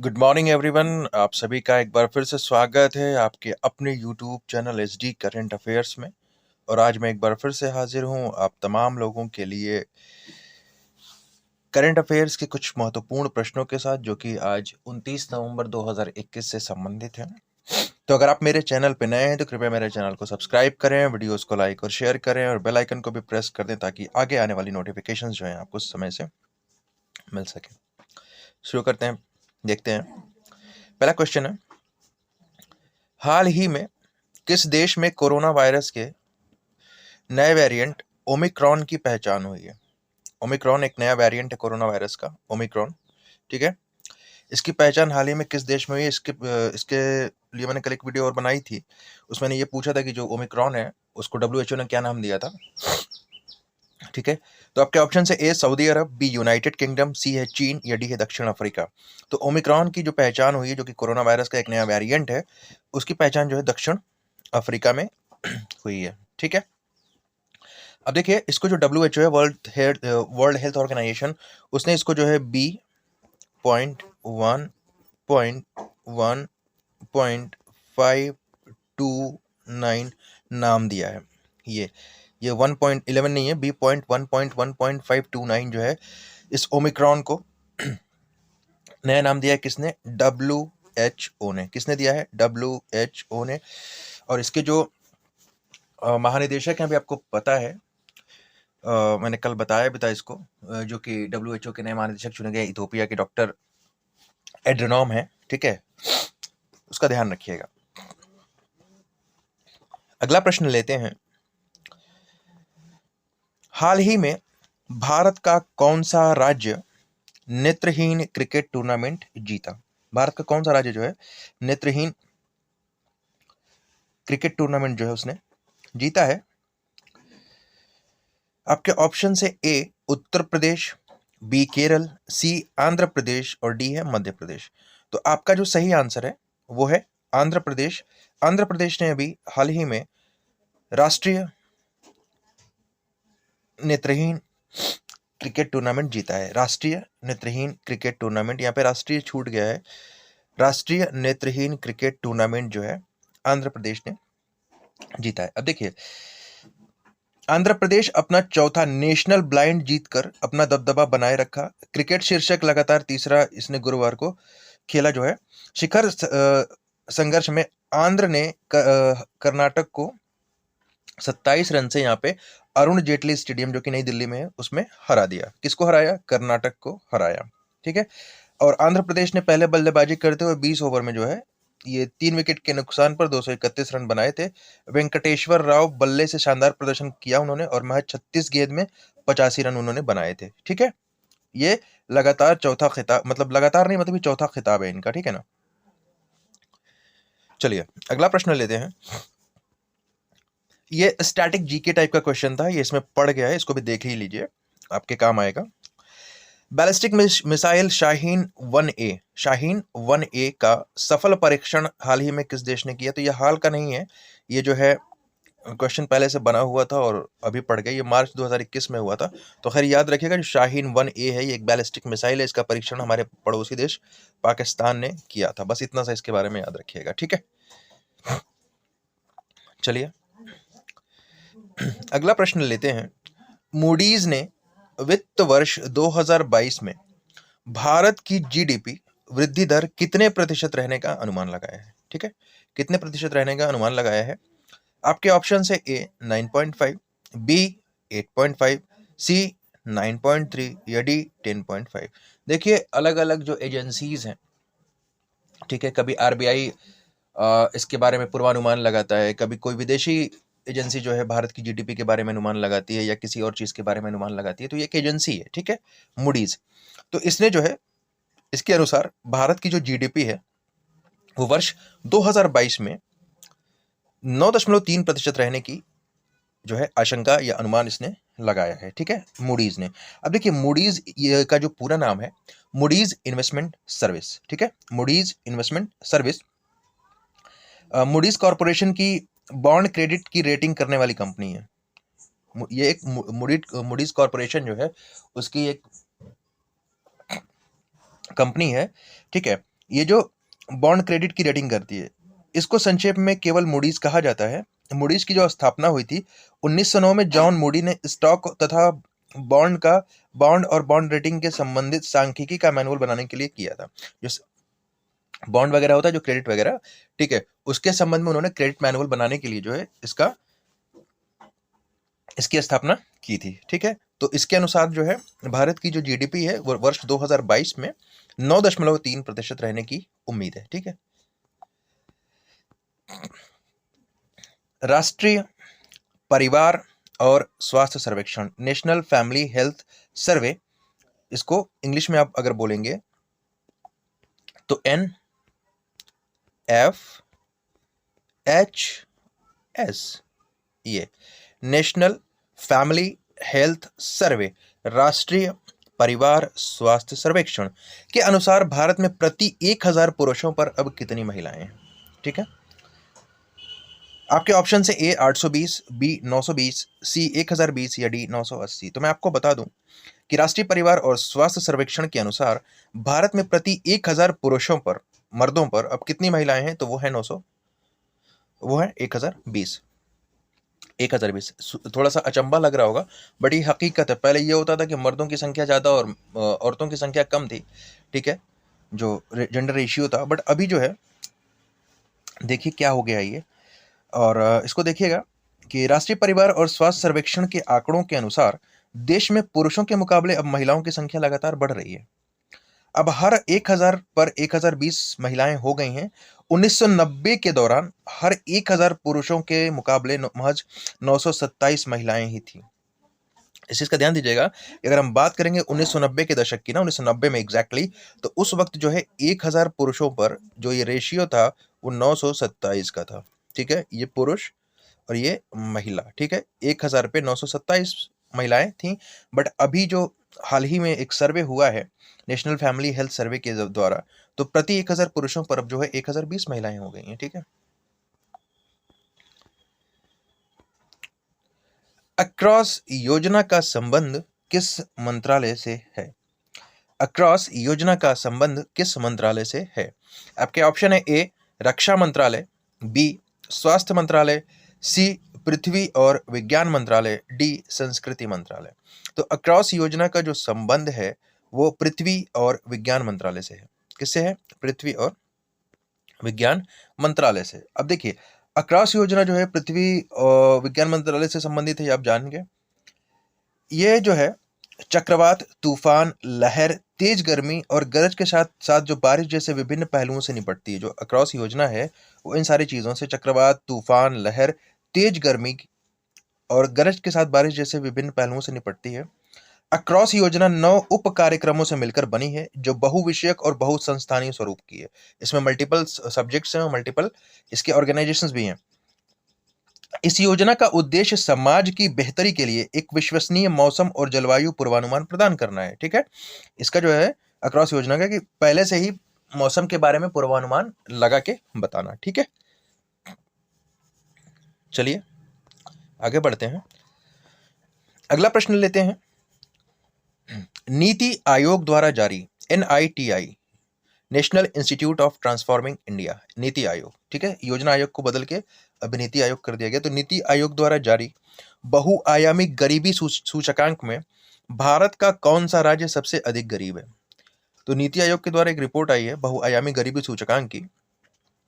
Good morning everyone. आप सभी का एक बार फिर से स्वागत है आपके अपने YouTube channel SD current affairs में। और आज मैं एक बार फिर से हाजिर हूं आप तमाम लोगों के लिए करंट अफेयर्स के कुछ महत्वपूर्ण प्रश्नों के साथ, जो कि आज 29 नवंबर 2021 से संबंधित हैं। तो अगर आप मेरे चैनल पे नए हैं तो कृपया मेरे चैनल को सब्सक्राइब करें, वीडियोस को लाइक और शेयर करें और बेल आइकन को भी प्रेस कर दें ताकि आगे आने वाली नोटिफिकेशंस जो हैं आपको समय से मिल सके। शुरू करते हैं, देखते हैं। पहला क्वेश्चन है, हाल ही में किस देश में कोरोना वायरस के नए वेरिएंट ओमिक्रॉन की पहचान हुई है? ओमिक्रॉन एक नया वेरिएंट है कोरोना वायरस का, ओमिक्रॉन। ठीक है, इसकी पहचान हाल ही में किस देश में हुई? इसके लिए मैंने कल एक वीडियो और बनाई थी। उसमें मैंने ये पूछा था कि जो ओमिक्रॉन है उसको डब्ल्यूएचओ ने क्या नाम दिया था। ठीक है, तो आपके ऑप्शन है ए Saudi Arab, be united kingdom, सी है चीन या डी है दक्षिण अफ्रीका। तो ओमिक्रॉन की जो पहचान हुई है, जो कि कोरोना वायरस का एक नया वेरिएंट है, उसकी पहचान जो है दक्षिण अफ्रीका में हुई है। ठीक है, अब देखिए, इसको जो डब्ल्यूएचओ है, वर्ल्ड हेल्थ ऑर्गेनाइजेशन, उसने इसको जो है B.1.1.529 नाम दिया है। ये 1.11 नहीं है, B.1.1.529 जो है इस ओमिक्रॉन को नया नाम दिया है। किसने? डब्ल्यूएचओ ने। किसने दिया है? डब्ल्यूएचओ ने। और इसके जो महानिदेशक हैं, अभी आपको पता है, मैंने कल बताया भी था इसको, जो कि डब्ल्यूएचओ के नए महानिदेशक चुने गए इथोपिया के डॉक्टर एड्रेनॉम है। ठीक है, उसका ध्यान रखिएगा। अगला प्रश्न लेते हैं, हाल ही में भारत का कौन सा राज्य नेत्रहीन क्रिकेट टूर्नामेंट जीता? भारत का कौन सा राज्य जो है नेत्रहीन क्रिकेट टूर्नामेंट जो है उसने जीता है? आपके ऑप्शन से ए उत्तर प्रदेश, बी केरल, सी आंध्र प्रदेश और डी है मध्य प्रदेश। तो आपका जो सही आंसर है वो है आंध्र प्रदेश। आंध्र प्रदेश ने अभी हाल ही में राष्ट्रीय नेत्रहीन क्रिकेट टूर्नामेंट जीता है। राष्ट्रीय नेत्रहीन क्रिकेट टूर्नामेंट, यहाँ पे राष्ट्रीय छूट गया है, राष्ट्रीय नेत्रहीन क्रिकेट टूर्नामेंट जो है आंध्र प्रदेश ने जीता है। अब देखिए, आंध्र प्रदेश अपना चौथा नेशनल ब्लाइंड जीतकर अपना दबदबा बनाए रखा। क्रिकेट शीर्षक लगातार तीसरा इसने गुरुवार को खेला जो है। शिखर संघर्ष में आंध्र ने कर्नाटक को 27 रन से यहाँ पे अरुण जेटली स्टेडियम, जो कि नई दिल्ली में है, उसमें हरा दिया। किसको हराया? कर्नाटक को हराया। ठीक है, और आंध्र प्रदेश ने पहले बल्लेबाजी करते हुए 20 ओवर में जो है ये 3 विकेट के नुकसान पर 231 रन बनाए थे। वेंकटेश्वर राव बल्ले से शानदार प्रदर्शन किया उन्होंने और महज 36 गेंद में 85 रन उन्होंने बनाए थे। ठीक है, ये लगातार चौथा खिताब, मतलब लगातार नहीं, मतलब ये चौथा खिताब है इनका। ठीक है ना। चलिए अगला प्रश्न लेते हैं। ये स्टैटिक जीके टाइप का क्वेश्चन था, ये इसमें पड़ गया है, इसको भी देख ही लीजिए, आपके काम आएगा। बैलिस्टिक मिसाइल शाहीन 1A का सफल परीक्षण हाल ही में किस देश ने किया? तो ये हाल का नहीं है, ये जो है क्वेश्चन पहले से बना हुआ था और अभी पड़ गया। ये मार्च 2021 में हुआ था। तो खैर याद रखिएगा, जो शाहीन 1A है ये एक बैलिस्टिक मिसाइल है, इसका परीक्षण हमारे पड़ोसी देश पाकिस्तान ने किया था। बस इतना सा इसके बारे में याद रखिएगा। ठीक है, चलिए अगला प्रश्न लेते हैं। मूडीज ने वित्त वर्ष 2022 में भारत की जीडीपी वृद्धि दर कितने प्रतिशत रहने का अनुमान लगाया है? ठीक है, कितने प्रतिशत रहने का अनुमान लगाया है? आपके ऑप्शन है ए 9.5, बी 8.5, सी 9.3 या डी 10.5। देखिए, अलग अलग जो एजेंसीज हैं, ठीक है, कभी आरबीआई इसके बारे में पूर्वानुमान लगाता है, कभी कोई विदेशी एजेंसी जो है भारत की जीडीपी के बारे में अनुमान लगाती है या किसी और चीज के बारे में अनुमान लगाती है। तो ये एक एजेंसी है, ठीक है, मूडीज। तो इसने जो है, इसके अनुसार भारत की जो जीडीपी है वो वर्ष 2022 में 9.3% रहने की जो है आशंका या अनुमान इसने लगाया है। ठीक है, मूडीज ने। अब देखिए, मूडीज का जो पूरा नाम है मूडीज इन्वेस्टमेंट सर्विस। ठीक है, Moody's investment service Moody's corporation की बॉन्ड क्रेडिट की रेटिंग करने वाली कंपनी है। ये एक मूडीज कॉरपोरेशन जो है उसकी एक कंपनी है। ठीक है, ये जो बॉन्ड क्रेडिट की रेटिंग करती है, इसको संक्षेप में केवल मूडीज कहा जाता है। मूडीज की जो स्थापना हुई थी 1909 में जॉन मूडी ने स्टॉक तथा बॉन्ड और बॉन्ड रेटिंग के संबंधित सांख्यिकी का मैनुअल बनाने के लिए किया था। जो बॉन्ड वगैरह होता है, जो क्रेडिट वगैरह, ठीक है, उसके संबंध में उन्होंने क्रेडिट मैनुअल बनाने के लिए जो है इसकी स्थापना की थी। ठीक है, तो इसके अनुसार जो है भारत की जो जीडीपी है वो वर्ष 2022 में 9.3% रहने की उम्मीद है। ठीक है, राष्ट्रीय परिवार और स्वास्थ्य सर्वेक्षण, नेशनल फैमिली हेल्थ सर्वे, इसको इंग्लिश में आप अगर बोलेंगे तो NFHS, ये नेशनल फैमिली हेल्थ सर्वे, राष्ट्रीय परिवार स्वास्थ्य सर्वेक्षण के अनुसार भारत में प्रति 1000 पुरुषों पर अब कितनी महिलाएं हैं। ठीक है, आपके ऑप्शन से ए 820, बी 920, सी 1020 या डी 980। तो मैं आपको बता दूं कि राष्ट्रीय परिवार और स्वास्थ्य सर्वेक्षण के अनुसार भारत में प्रति 1000 पुरुषों पर, मर्दों पर अब कितनी महिलाएं हैं, तो वो है 1020। 1020 थोड़ा सा अचंबा लग रहा होगा, बट ये हकीकत है। पहले ये होता था कि मर्दों की संख्या ज़्यादा और औरतों की संख्या कम थी। ठीक है, जो जेंडर रेशियो था, बट अभी जो है देखिए क्या हो गया ये। और इसको देखिएगा कि राष्ट्रीय परिवार और स्वास्थ्य सर्वेक्षण के आंकड़ों के अनुसार देश में पुरुषों के मुकाबले अब महिलाओं की संख्या लगातार बढ़ रही है। अब हर 1000 पर 1020 महिलाएं हो गई हैं। 1990 के दौरान हर 1000 पुरुषों के मुकाबले महज 927 महिलाएं ही थी। इस चीज का ध्यान दीजिएगा कि अगर हम बात करेंगे 1990 के दशक की ना, 1990 में एग्जैक्टली, तो उस वक्त जो है 1000 पुरुषों पर जो ये रेशियो था वो 927 का था। ठीक है, ये पुरुष और ये महिला। ठीक है, 1000 पे 927 महिलाएं थीं। बट अभी जो हाल ही में एक सर्वे हुआ है नेशनल फैमिली हेल्थ सर्वे के द्वारा, तो प्रति 1000 पुरुषों पर अब जो है 1020 महिलाएं हो गई हैं। ठीक है, अक्रॉस योजना का संबंध किस मंत्रालय से है? अक्रॉस योजना का संबंध किस मंत्रालय से है? आपके ऑप्शन है ए रक्षा मंत्रालय, बी स्वास्थ्य मंत्रालय, सी पृथ्वी और विज्ञान मंत्रालय, डी संस्कृति मंत्रालय। तो अक्रॉस योजना का जो संबंध है वो पृथ्वी और विज्ञान मंत्रालय से है। किससे है? पृथ्वी और विज्ञान मंत्रालय से। अब देखिए, अक्रॉस योजना जो है पृथ्वी और विज्ञान मंत्रालय से संबंधित है, ये आप जानेंगे। ये जो है चक्रवात, तूफान, लहर, तेज गर्मी और गरज के साथ साथ जो बारिश जैसे विभिन्न पहलुओं से निपटती है। जो अक्रॉस योजना है वो इन सारी चीजों से, चक्रवात, तूफान, लहर, तेज गर्मी और गरज के साथ बारिश जैसे विभिन्न पहलुओं से निपटती है। अक्रॉस योजना 9 उप कार्यक्रमों से मिलकर बनी है जो बहुविषयक और बहुसंस्थानीय स्वरूप की है। इसमें मल्टीपल सब्जेक्ट्स हैं और मल्टीपल इसके ऑर्गेनाइजेशंस भी हैं। इस योजना का उद्देश्य समाज की बेहतरी के लिए एक विश्वसनीय मौसम और जलवायु पूर्वानुमान प्रदान करना है। ठीक है, इसका जो है अक्रॉस योजना का कि पहले से ही मौसम के बारे में पूर्वानुमान लगा के बताना। ठीक है, चलिए आगे बढ़ते हैं, अगला प्रश्न लेते हैं। नीति आयोग द्वारा जारी NITI, national institute of transforming India, NITI Aayog, ठीक है, योजना आयोग को बदल के अब नीति आयोग कर दिया गया। तो नीति आयोग द्वारा जारी बहुआयामी गरीबी सूचकांक में भारत का कौन सा राज्य सबसे अधिक गरीब है? तो नीति आयोग के द्वारा एक रिपोर्ट आई है बहुआयामी गरीबी सूचकांक की।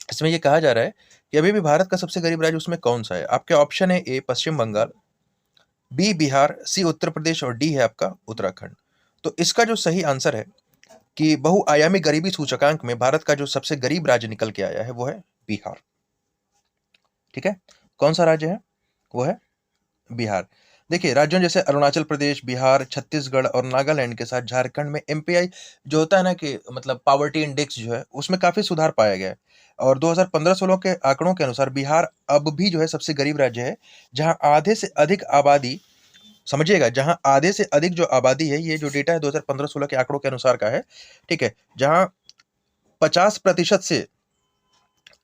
इसमें यह कहा जा रहा है कि अभी भी भारत का सबसे गरीब राज्य उसमें कौन सा है। आपके ऑप्शन है ए पश्चिम बंगाल, बी बिहार, सी उत्तर प्रदेश और डी है आपका उत्तराखंड। तो इसका जो सही आंसर है कि बहुआयामी गरीबी सूचकांक में भारत का जो सबसे गरीब राज्य निकल के आया है वो है बिहार। ठीक है, कौन सा राज्य है? वो है बिहार। देखिए, राज्यों जैसे अरुणाचल प्रदेश, बिहार, छत्तीसगढ़ और नागालैंड के साथ झारखंड में MPI जो होता है ना, कि मतलब पावर्टी इंडेक्स जो है, उसमें काफी सुधार पाया गया है। और 2015-16 के आंकड़ों के अनुसार बिहार अब भी जो है सबसे गरीब राज्य है, जहां आधे से अधिक आबादी, समझिएगा, जहां आधे से अधिक जो आबादी है, ये जो डेटा है 2015-16 के आंकड़ों के अनुसार का है। ठीक है, जहां 50% से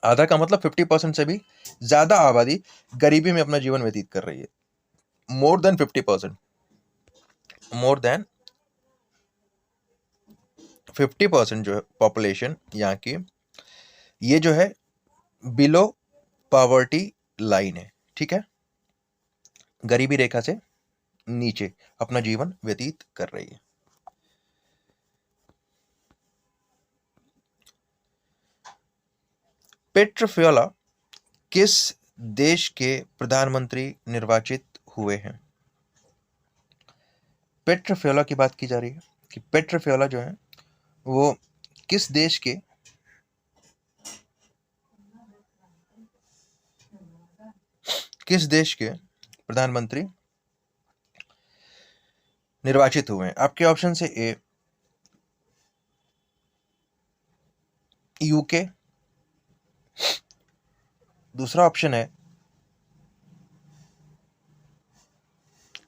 आधा का मतलब 50% से भी ज्यादा आबादी गरीबी में अपना जीवन व्यतीत कर रही है। मोर देन 50%, मोर देन 50% जो है पॉपुलेशन यहाँ की, ये जो है बिलो पॉवर्टी लाइन है, ठीक है, गरीबी रेखा से नीचे अपना जीवन व्यतीत कर रही है। पेट्रोफियोला किस देश के प्रधानमंत्री निर्वाचित हुए हैं? पेट्रोफियोला की बात की जा रही है कि पेट्रोफियोला जो है वो किस देश के प्रधानमंत्री निर्वाचित हुए हैं? आपके ऑप्शन से ए यूके, दूसरा ऑप्शन है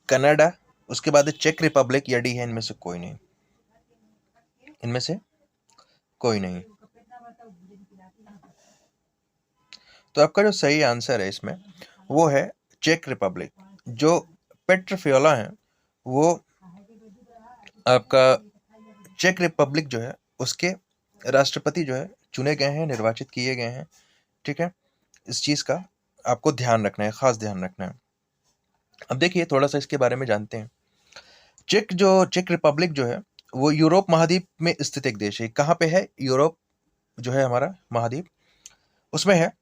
कनाडा, उसके बाद चेक रिपब्लिक, या डी है इनमें से कोई नहीं, इनमें से कोई नहीं। तो आपका जो सही आंसर है इसमें वो है चेक रिपब्लिक। जो पेट्रोफियोला है वो आपका चेक रिपब्लिक जो है उसके राष्ट्रपति जो है चुने गए हैं, निर्वाचित किए गए हैं, ठीक है। इस चीज का आपको ध्यान रखना है, खास ध्यान रखना है। अब देखिए थोड़ा सा इसके बारे में जानते हैं। चेक रिपब्लिक जो है वो यूरोप महाद्वीप में स्थित एक देश है। कहाँ पे है? यूरोप जो है हमारा महाद्वीप, उसमें है।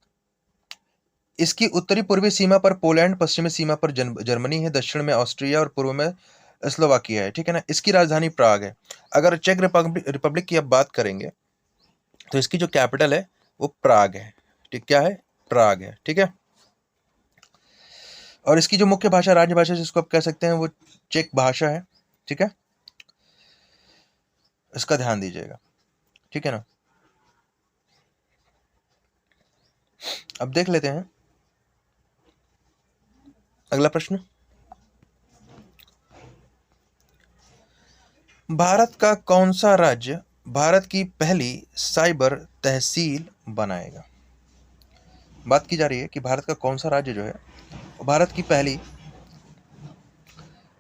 इसकी उत्तरी पूर्वी सीमा पर पोलैंड, पश्चिमी सीमा पर जर्मनी है, दक्षिण में ऑस्ट्रिया और पूर्व में स्लोवाकिया है, ठीक है ना। इसकी राजधानी प्राग है। अगर चेक रिपब्लिक की अब बात करेंगे तो इसकी जो कैपिटल है वो प्राग है, ठीक, क्या है? प्राग है, ठीक है। और इसकी जो मुख्य भाषा, राजभाषा जिसको आप कह सकते हैं, वो चेक भाषा है, ठीक है। इसका ध्यान दीजिएगा, ठीक है ना। अब देख लेते हैं अगला प्रश्न। भारत का कौन सा राज्य भारत की पहली साइबर तहसील बनाएगा? बात की जा रही है कि भारत का कौन सा राज्य जो है भारत की पहली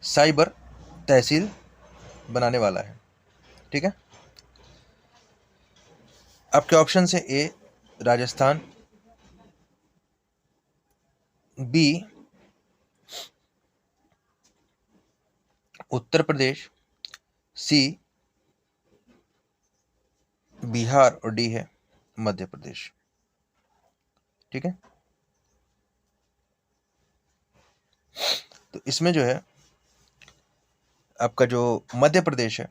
साइबर तहसील बनाने वाला है, ठीक है। आपके ऑप्शन से ए राजस्थान, बी उत्तर प्रदेश, सी बिहार और डी है मध्य प्रदेश, ठीक है। तो इसमें जो है आपका जो मध्य प्रदेश है,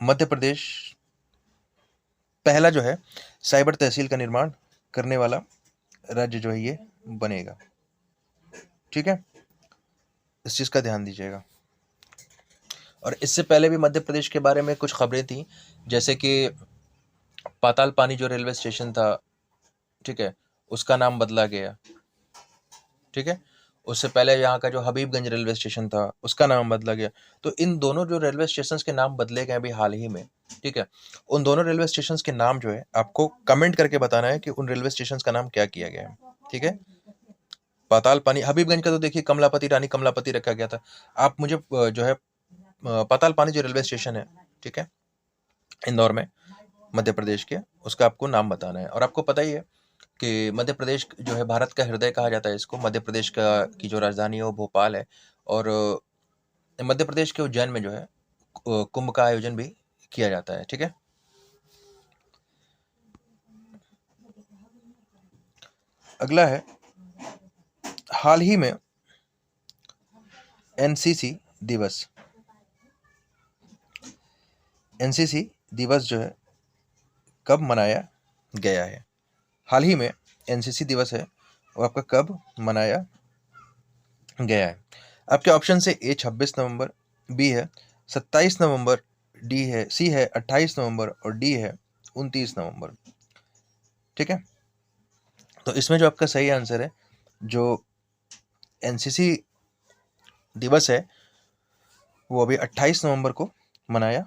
मध्य प्रदेश पहला जो है साइबर तहसील का निर्माण करने वाला राज्य जो है ये बनेगा, ठीक है। इस चीज का ध्यान दीजिएगा। और इससे पहले भी मध्य प्रदेश के बारे में कुछ खबरें थी, जैसे कि पाताल पानी जो रेलवे स्टेशन था, ठीक है, उसका नाम बदला गया, ठीक है। उससे पहले यहाँ का जो हबीबगंज रेलवे स्टेशन था उसका नाम बदला गया। तो इन दोनों जो रेलवे स्टेशन के नाम बदले गए अभी हाल ही में, ठीक है, उन दोनों रेलवे स्टेशन के नाम जो है आपको कमेंट करके बताना है कि उन रेलवे स्टेशन का नाम क्या किया गया है, ठीक है। पाताल पानी, हबीबगंज का तो देखिए कमलापति, रानी कमलापति रखा गया था। आप मुझे जो है पाताल पानी जो रेलवे स्टेशन है, ठीक है, इंदौर में, मध्य प्रदेश के, उसका आपको नाम बताना है। और आपको पता ही है कि मध्य प्रदेश जो है भारत का हृदय कहा जाता है इसको। मध्य प्रदेश का की जो राजधानी है वो भोपाल है। और मध्य प्रदेश के उज्जैन में जो है कुंभ का आयोजन भी किया जाता है, ठीक है। अगला है, हाल ही में एनसीसी दिवस, एनसीसी दिवस जो है कब मनाया गया है? हाल ही में एनसीसी दिवस है वो आपका कब मनाया गया है? आपके ऑप्शन से ए 26 नवंबर, बी है 27 नवंबर, डी है सी है 28 नवंबर और डी है 29 नवंबर, ठीक है। तो इसमें जो आपका सही आंसर है, जो एनसीसी दिवस है वो अभी 28 नवंबर को मनाया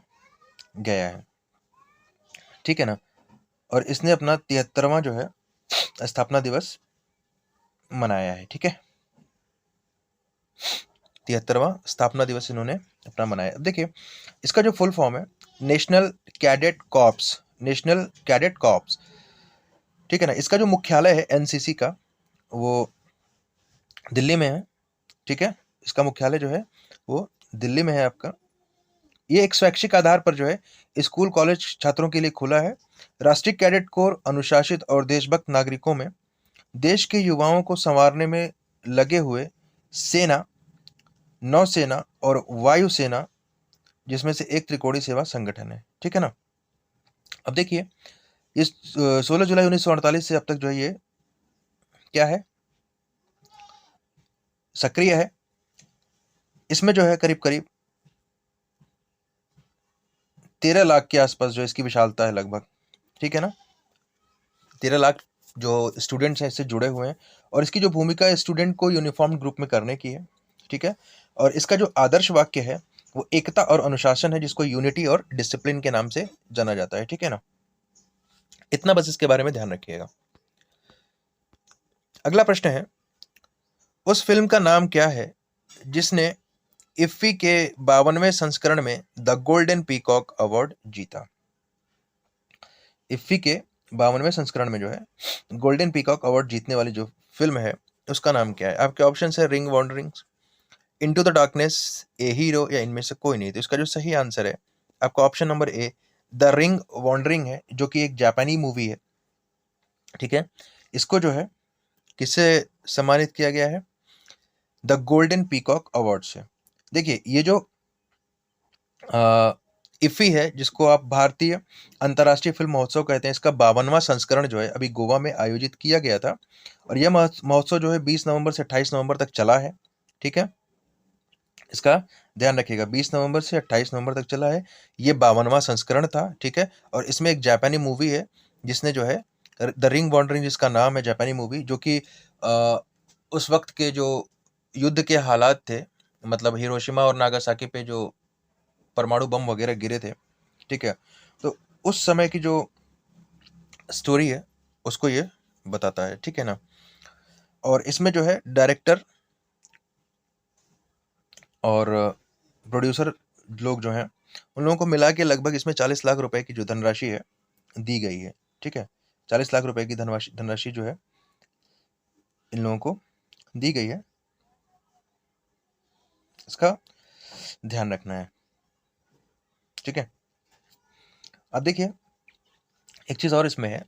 गया है, ठीक है ना। और इसने अपना 73वां जो है स्थापना दिवस मनाया है, ठीक है। 73वां स्थापना दिवस इन्होंने अपना मनाया। अब देखिए इसका जो फुल फॉर्म है national cadet corps, national cadet corps, ठीक है ना। इसका जो मुख्यालय है एनसीसी का वो दिल्ली में है, ठीक है। इसका मुख्यालय जो है वो दिल्ली में है आपका। ये एक स्वैच्छिक आधार पर जो है स्कूल कॉलेज छात्रों के लिए खुला है। राष्ट्रीय कैडेट कोर अनुशासित और देशभक्त नागरिकों में देश के युवाओं को संवारने में लगे हुए सेना, नौसेना और वायुसेना, जिसमें से एक त्रिकोणीय सेवा संगठन है, ठीक है ना। अब देखिए इस 16 जुलाई 1948 से अब तक जो है ये क्या है, सक्रिय है। इसमें जो है करीब करीब 13 लाख के आसपास जो इसकी विशालता है लगभग, ठीक है ना। 13 लाख जो स्टूडेंट्स हैं इससे जुड़े हुए हैं, और इसकी जो भूमिका है स्टूडेंट को यूनिफॉर्म ग्रुप में करने की है, ठीक है। और इसका जो आदर्श वाक्य है वो एकता और अनुशासन है, जिसको यूनिटी और डिसिप्लिन के नाम से जाना जाता है, ठीक है ना। इतना बस इसके बारे में ध्यान रखिएगा। अगला प्रश्न है, उस फिल्म का नाम क्या है जिसने इफ्फी के 52वें संस्करण में द गोल्डन पीकॉक अवार्ड जीता। इफ्फी के 52वें संस्करण में जो है गोल्डन पीकॉक अवार्ड जीतने वाली जो फिल्म है उसका नाम क्या है। आपके ऑप्शन है ring wanderings, into the darkness, A hero, या इनमें से कोई नहीं। तो इसका जो सही आंसर है आपका option number A the ring wondering है, जो कि एक जापानी मूवी है, ठीक है। इसको जो है किससे सम्मानित किया गया है, द गोल्डन पीकॉक अवार्ड से। देखिए ये जो इफ्फी है, जिसको आप भारतीय अंतर्राष्ट्रीय फिल्म महोत्सव कहते हैं, इसका 52वां संस्करण जो है अभी गोवा में आयोजित किया गया था, और यह महोत्सव जो है 20 नवंबर से 28 नवंबर तक चला है, ठीक है। इसका ध्यान रखिएगा, 20 नवंबर से 28 नवंबर तक चला है। ये 52वां संस्करण था, ठीक है। और इसमें एक जापानी मूवी है जिसने जो है द रिंग वॉन्डरिंग, जिसका नाम है जापानी मूवी, जो कि उस वक्त के जो युद्ध के हालात थे, मतलब हिरोशिमा और नागासाकी पे जो परमाणु बम वगैरह गिरे थे, ठीक है। तो उस समय की जो स्टोरी है उसको ये बताता है, ठीक है ना। और इसमें जो है डायरेक्टर और प्रोड्यूसर लोग जो हैं उन लोगों को मिला के लगभग इसमें 40 लाख रुपए की जो धनराशि है दी गई है, ठीक है। 40 लाख रुपए की धनराशि जो है इन लोगों को दी गई है, इसका ध्यान रखना है, ठीक है। अब देखिए एक चीज और इसमें है,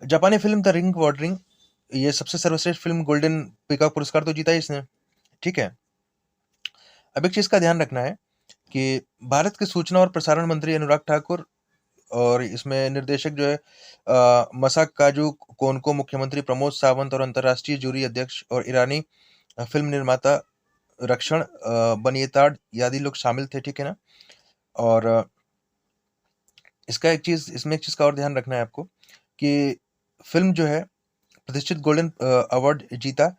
जापानी फिल्म द रिंग वॉन्डरिंग, ये सबसे सर्वश्रेष्ठ फिल्म गोल्डन पीकॉक पुरस्कार तो जीता है इसने, ठीक है। अब एक चीज का ध्यान रखना है कि भारत के सूचना और प्रसारण मंत्री अनुराग ठाकुर, और इसमें निर्देशक जो है मसाकाजु कोनको, मुख्यमंत्री प्रमोद सावंत, और अंतर्राष्ट्रीय जूरी अध्यक्ष और ईरानी फिल्म निर्माता रक्षण बनियताड आदि लोग शामिल थे, ठीक है ना। और इसमें एक चीज का और ध्यान रखना है आपको कि फिल्म जो है प्रतिष्ठित गोल्डन अवार्ड जीता,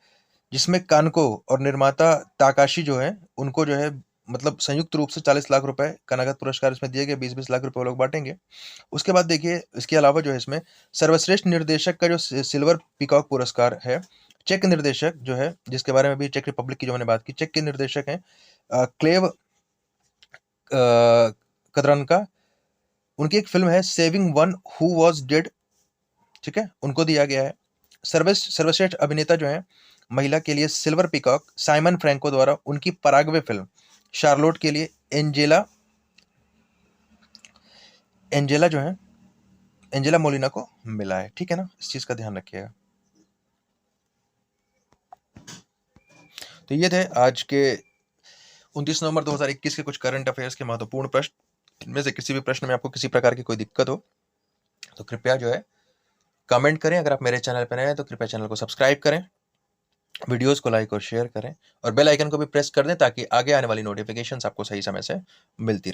जिसमें कानको और निर्माता ताकाशी जो है उनको जो है मतलब संयुक्त रूप से 40 लाख रुपए का नगद पुरस्कार इसमें दिए गए, 20-20 लाख रुपए वो लोग बांटेंगे। उसके बाद देखिए इसके अलावा जो है इसमें सर्वश्रेष्ठ निर्देशक का जो सिल्वर पीकॉक पुरस्कार है, चेक निर्देशक जो है, जिसके बारे में भी चेक रिपब्लिक की जो मैंने बात की, चेक के निर्देशक हैं क्लेव कद्रनका, उनकी एक फिल्म है saving one who was dead, ठीक है, उनको दिया गया है। सर्वश्रेष्ठ अभिनेता जो है महिला के लिए सिल्वर पीकॉक साइमन फ्रैंको द्वारा उनकी पराग्वे फिल्म शार्लोट के लिए एंजेला जो है एंजेला मोलिना को मिला है, ठीक है ना। इस चीज का ध्यान रखिएगा। तो ये थे आज के 29 नवंबर 2021 के कुछ करंट अफेयर्स के महत्वपूर्ण प्रश्न। इनमें से किसी भी प्रश्न में आपको किसी प्रकार की कोई दिक्कत हो तो कृपया जो है कमेंट करें। अगर आप मेरे चैनल पर नए हैं तो कृपया चैनल को सब्सक्राइब करें, वीडियोस को लाइक और शेयर करें, और बेल आइकन को भी प्रेस कर दें ताकि आगे आने वाली नोटिफिकेशंस आपको सही समय से मिलती रहे।